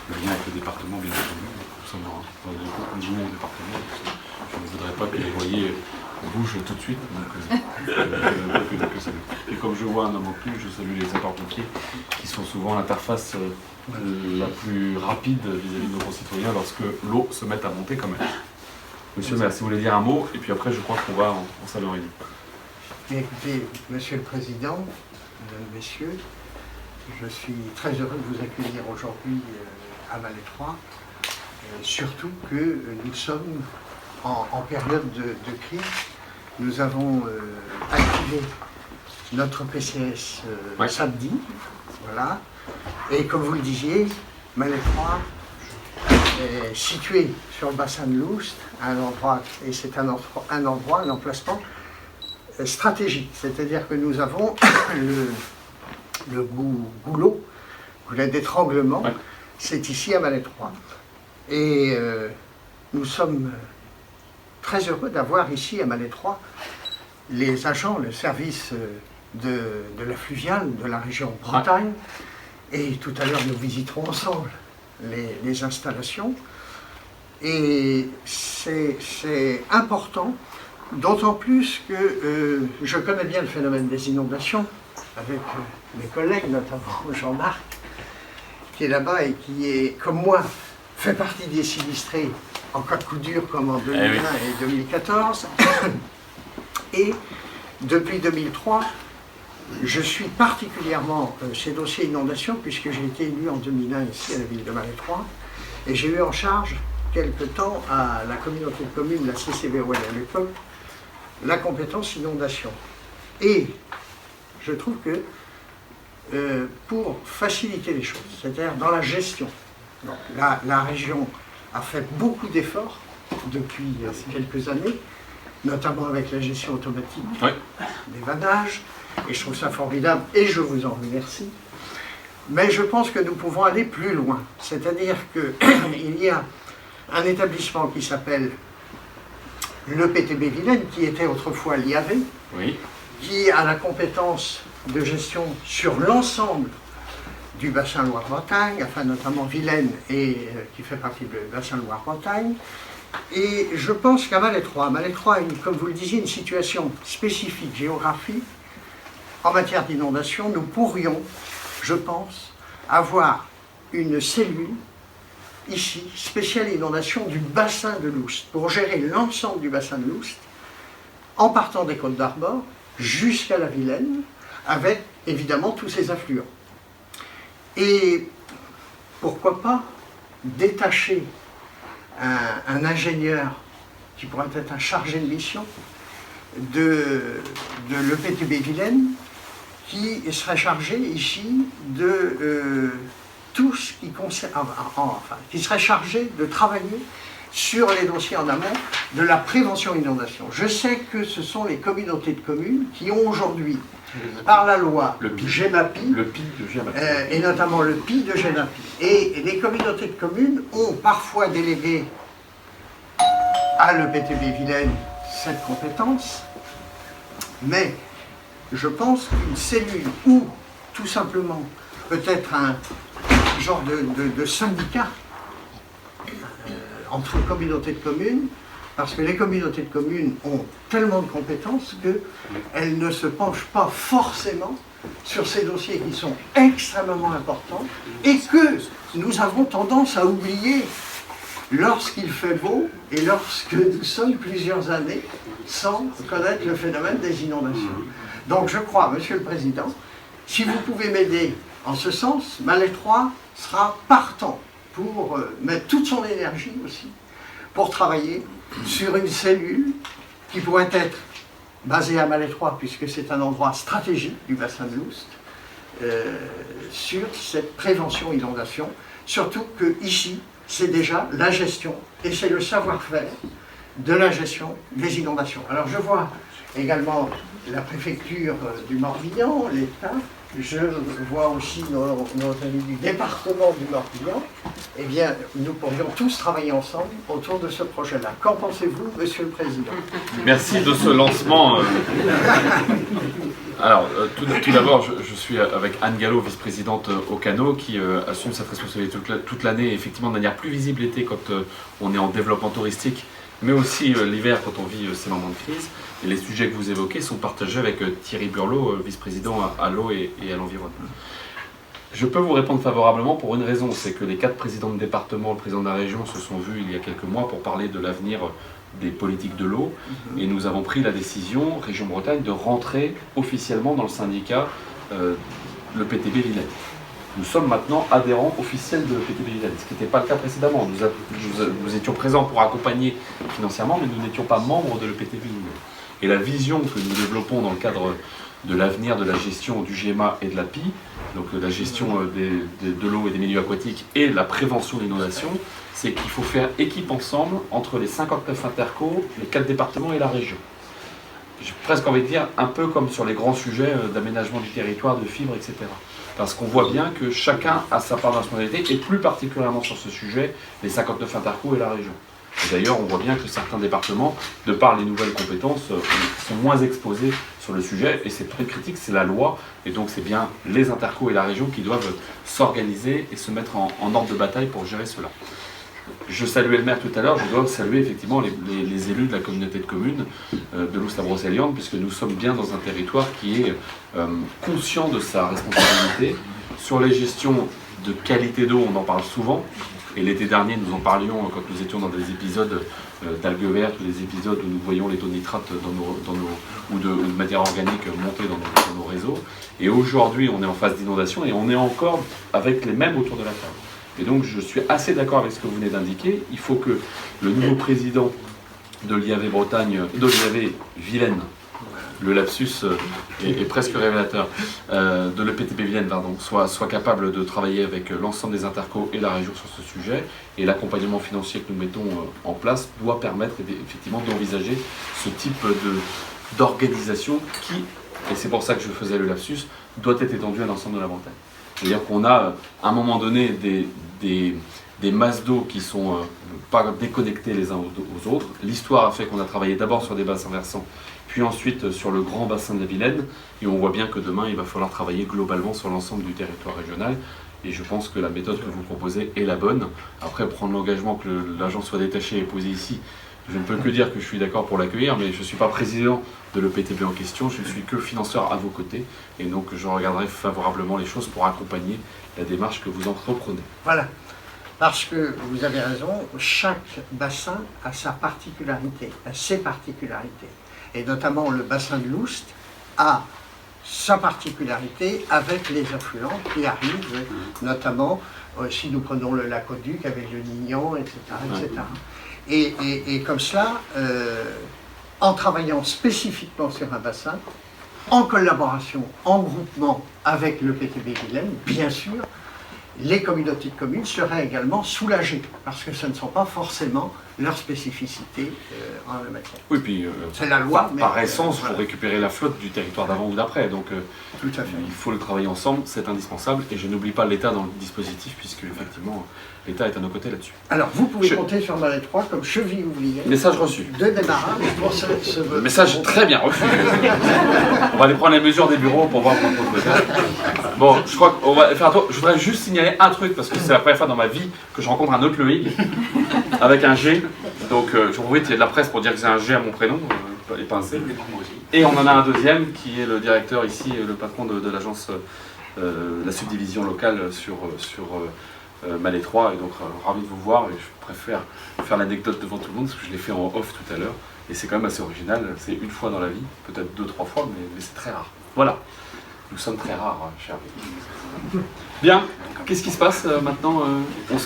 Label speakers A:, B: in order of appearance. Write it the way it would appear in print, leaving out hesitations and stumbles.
A: le lien avec le département, bien entendu. Nous sommes dans le groupe au département. Je ne voudrais pas que les loyers bougent tout de suite. Et comme je vois un homme au plus, je salue les sapeurs-pompiers qui sont souvent l'interface la plus rapide vis-à-vis de nos concitoyens lorsque l'eau se met à monter quand même. Monsieur le maire, si vous voulez dire un mot, et puis après je crois qu'on va en salle réunion.
B: Écoutez, Monsieur le Président, Mesdames, Messieurs, je suis très heureux de vous accueillir aujourd'hui à Malétroit, surtout que nous sommes en période de crise. Nous avons activé notre PCS samedi, voilà, et comme vous le disiez, Malétroit est situé sur le bassin de l'Oust, un endroit, et c'est un emplacement stratégique, c'est-à-dire que nous avons le goulot d'étranglement, ouais. C'est ici à Malétroit. Et nous sommes très heureux d'avoir ici à Malétroit les agents, le service de la fluviale de la région Bretagne. Et tout à l'heure, nous visiterons ensemble les installations. Et c'est important, d'autant plus que je connais bien le phénomène des inondations, avec mes collègues, notamment Jean-Marc, qui est là-bas et qui est, comme moi, fait partie des sinistrés en cas de coup dur comme en 2001 et 2014. Et depuis 2003, je suis particulièrement ces dossiers inondations, puisque j'ai été élu en 2001 ici à la ville de Malétroit, et j'ai eu en charge quelque temps à la communauté de communes, la CCVOL à l'époque, la compétence inondation. Et je trouve que pour faciliter les choses, c'est-à-dire dans la gestion, donc, la région a fait beaucoup d'efforts depuis quelques années, notamment avec la gestion automatique des vannages, et je trouve ça formidable, et je vous en remercie. Mais je pense que nous pouvons aller plus loin, c'est-à-dire qu'il y a un établissement qui s'appelle le PTB Vilaine, qui était autrefois l'IAV, qui a la compétence de gestion sur l'ensemble du bassin Loire-Bretagne, enfin notamment Vilaine, et qui fait partie du bassin Loire-Bretagne. Et je pense qu'à Malétroit a, comme vous le disiez, une situation spécifique, géographique. En matière d'inondation, nous pourrions, je pense, avoir une cellule ici, spéciale inondation du bassin de l'Oust, pour gérer l'ensemble du bassin de l'Oust, en partant des Côtes d'Armor jusqu'à la Vilaine, avec évidemment tous ses affluents. Et pourquoi pas détacher un ingénieur qui pourrait être un chargé de mission de l'EPTB Vilaine, qui serait chargé ici de tout ce qui concerne, qui serait chargé de travailler sur les dossiers en amont de la prévention inondation. Je sais que ce sont les communautés de communes qui ont aujourd'hui, par la loi GEMAPI, et notamment le PI de GEMAPI. Et les communautés de communes ont parfois délégué à l'EPTB Vilaine cette compétence, mais je pense qu'une cellule ou tout simplement peut-être un genre de syndicat entre communautés de communes, parce que les communautés de communes ont tellement de compétences qu'elles ne se penchent pas forcément sur ces dossiers qui sont extrêmement importants et que nous avons tendance à oublier lorsqu'il fait beau et lorsque nous sommes plusieurs années sans connaître le phénomène des inondations. Donc je crois, Monsieur le Président, si vous pouvez m'aider en ce sens, Malétroit sera partant pour mettre toute son énergie aussi pour travailler sur une cellule qui pourrait être basée à Malétroit, puisque c'est un endroit stratégique du bassin de l'Oust, sur cette prévention inondation, surtout que ici, c'est déjà la gestion et c'est le savoir-faire de la gestion des inondations. Alors je vois également la préfecture du Morbihan, l'État, je vois aussi nos amis du département du Morbihan. Eh bien, nous pourrions tous travailler ensemble autour de ce projet-là. Qu'en pensez-vous, Monsieur le Président?
A: Merci de ce lancement Alors, tout d'abord, je suis avec Anne Gallo, vice-présidente au Cano, qui assume cette responsabilité toute l'année, effectivement de manière plus visible l'été quand on est en développement touristique, mais aussi l'hiver quand on vit ces moments de crise. Et les sujets que vous évoquez sont partagés avec Thierry Burlot, vice-président à l'eau et à l'environnement. Je peux vous répondre favorablement pour une raison, c'est que les 4 présidents de département, le président de la région se sont vus il y a quelques mois pour parler de l'avenir des politiques de l'eau, et nous avons pris la décision, Région Bretagne, de rentrer officiellement dans le syndicat le PTB Vilaine. Nous sommes maintenant adhérents officiels de PTB Vilaine, ce qui n'était pas le cas précédemment. Nous étions présents pour accompagner financièrement, mais nous n'étions pas membres de l'EPTB Vilaine. Et la vision que nous développons dans le cadre de l'avenir de la gestion du GMA et de l'API, donc la gestion de l'eau et des milieux aquatiques et la prévention de l'inondation, c'est qu'il faut faire équipe ensemble entre les 59 intercos, les 4 départements et la région. J'ai presque envie de dire un peu comme sur les grands sujets d'aménagement du territoire, de fibres, etc. Parce qu'on voit bien que chacun a sa part de responsabilité, et plus particulièrement sur ce sujet, les 59 intercos et la région. D'ailleurs, on voit bien que certains départements, de par les nouvelles compétences, sont moins exposés sur le sujet, et c'est très critique, c'est la loi, et donc c'est bien les intercos et la région qui doivent s'organiser et se mettre en ordre de bataille pour gérer cela. Je saluais le maire tout à l'heure, je dois saluer effectivement les élus de la communauté de communes de Loos-la-Brocéliande, puisque nous sommes bien dans un territoire qui est conscient de sa responsabilité. Sur les gestions de qualité d'eau, on en parle souvent, et l'été dernier nous en parlions quand nous étions dans des épisodes d'algues vertes ou des épisodes où nous voyons les taux de nitrate ou de matière organique monter dans nos réseaux. Et aujourd'hui, on est en phase d'inondation et on est encore avec les mêmes autour de la table. Et donc je suis assez d'accord avec ce que vous venez d'indiquer. Il faut que le nouveau président de l'IAV Vilaine, le lapsus est presque révélateur, de l'EPTB Vilaine, soit capable de travailler avec l'ensemble des intercos et la région sur ce sujet. Et l'accompagnement financier que nous mettons en place doit permettre effectivement d'envisager ce type d'organisation qui, et c'est pour ça que je faisais le lapsus, doit être étendu à l'ensemble de la Bretagne. C'est-à-dire qu'on a à un moment donné des masses d'eau qui ne sont pas déconnectées les uns aux autres. L'histoire a fait qu'on a travaillé d'abord sur des bassins versants, puis ensuite sur le grand bassin de la Vilaine, et on voit bien que demain il va falloir travailler globalement sur l'ensemble du territoire régional. Et je pense que la méthode que vous proposez est la bonne. Après, prendre l'engagement que l'agence soit détachée et posée ici, je ne peux que dire que je suis d'accord pour l'accueillir, mais je ne suis pas président de l'EPTB en question, je ne suis que financeur à vos côtés, et donc je regarderai favorablement les choses pour accompagner la démarche que vous entreprenez.
B: Voilà, parce que vous avez raison, chaque bassin a sa particularité, a ses particularités, et notamment le bassin de l'Oust a sa particularité avec les affluents qui arrivent, notamment si nous prenons le lac Auduc avec le Nignan, etc. etc. Et comme cela, en travaillant spécifiquement sur un bassin, en collaboration, en groupement avec le PTB Vilaine, bien sûr, les communautés de communes seraient également soulagées, parce que ce ne sont pas forcément leurs spécificités en la matière.
A: Oui, puis
B: c'est la loi,
A: par essence, il faut récupérer la flotte du territoire d'avant ou d'après, donc
B: tout à fait.
A: Il faut le travailler ensemble, c'est indispensable, et je n'oublie pas l'État dans le dispositif, puisque effectivement, l'État est à nos côtés là-dessus.
B: Alors, vous pouvez compter sur Malet 3 comme cheville ouvrière.
A: Message reçu.
B: De démarrage pour ce
A: message très bien reçu. On va aller prendre les mesures des bureaux pour voir comment on peut faire. Bon, je crois qu'on va faire un tour. Je voudrais juste signaler un truc, parce que c'est la première fois dans ma vie que je rencontre un autre Loïc, avec un G. Donc, je vous il y a de la presse pour dire que c'est un G à mon prénom, et pas un C. Et on en a un deuxième, qui est le directeur ici, le patron de l'agence, la subdivision locale sur Malet 3, et donc ravi de vous voir, et je préfère faire l'anecdote devant tout le monde, parce que je l'ai fait en off tout à l'heure, et c'est quand même assez original, c'est une fois dans la vie, peut-être 2-3 fois, mais c'est très rare. Voilà, nous sommes très rares, cher. Bien, qu'est-ce qui se passe maintenant